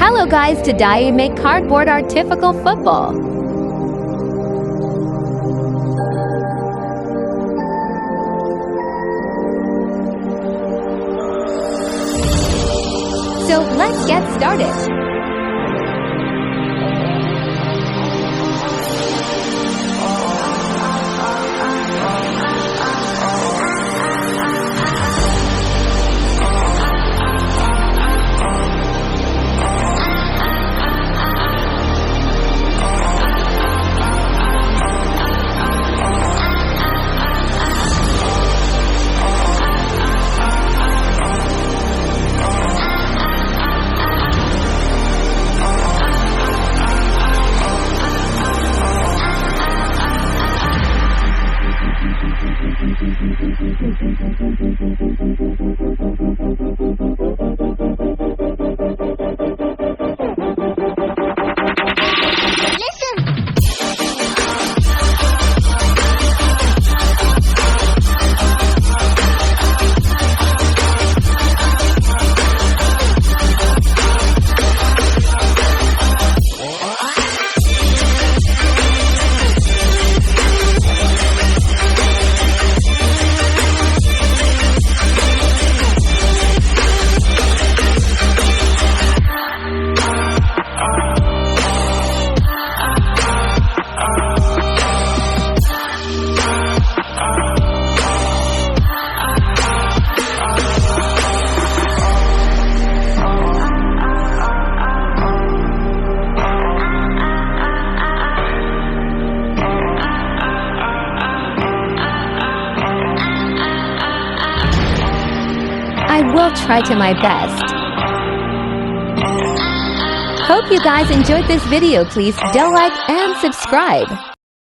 Hello guys, today I make cardboard artificial football. So let's get started. I will try to my best. Hope you guys enjoyed this video. Please do like and subscribe.